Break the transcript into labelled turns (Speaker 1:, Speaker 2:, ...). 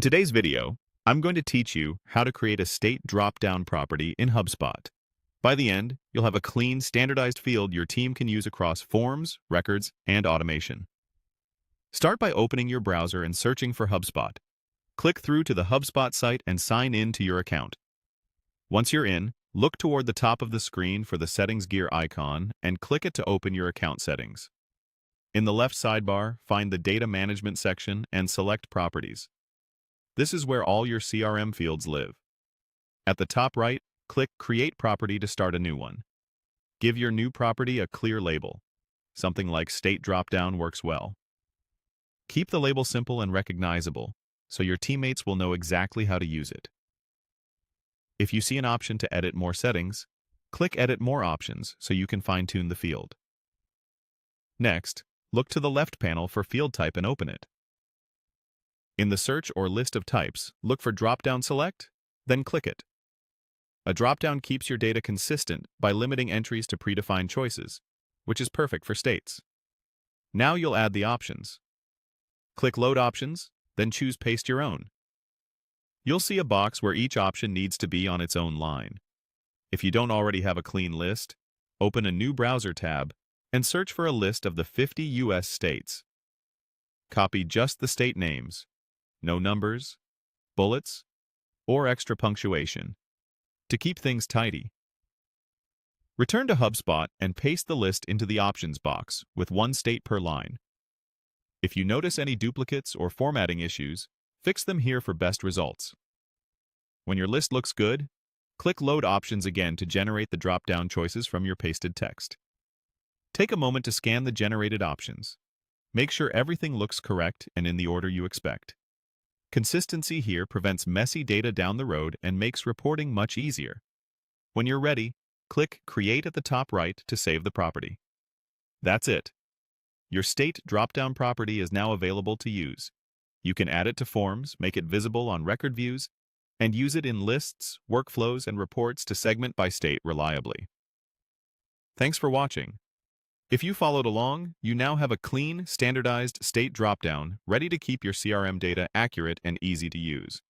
Speaker 1: In today's video, I'm going to teach you how to create a state drop-down property in HubSpot. By the end, you'll have a clean, standardized field your team can use across forms, records, and automation. Start by opening your browser and searching for HubSpot. Click through to the HubSpot site and sign in to your account. Once you're in, look toward the top of the screen for the Settings gear icon and click it to open your account settings. In the left sidebar, find the Data Management section and select Properties. This is where all your CRM fields live. At the top right, click Create Property to start a new one. Give your new property a clear label. Something like State Dropdown works well. Keep the label simple and recognizable, so your teammates will know exactly how to use it. If you see an option to edit more settings, click Edit More Options so you can fine-tune the field. Next, look to the left panel for field type and open it. In the search or list of types, look for Dropdown Select, then click it. A dropdown keeps your data consistent by limiting entries to predefined choices, which is perfect for states. Now you'll add the options. Click Load Options, then choose Paste Your Own. You'll see a box where each option needs to be on its own line. If you don't already have a clean list, open a new browser tab and search for a list of the 50 U.S. states. Copy just the state names, no numbers, bullets, or extra punctuation, to keep things tidy. Return to HubSpot and paste the list into the options box with one state per line. If you notice any duplicates or formatting issues, fix them here for best results. When your list looks good, click Load Options again to generate the drop-down choices from your pasted text. Take a moment to scan the generated options. Make sure everything looks correct and in the order you expect. Consistency here prevents messy data down the road and makes reporting much easier. When you're ready, click Create at the top right to save the property. That's it. Your state drop-down property is now available to use. You can add it to forms, make it visible on record views, and use it in lists, workflows, and reports to segment by state reliably. Thanks for watching. If you followed along, you now have a clean, standardized state dropdown ready to keep your CRM data accurate and easy to use.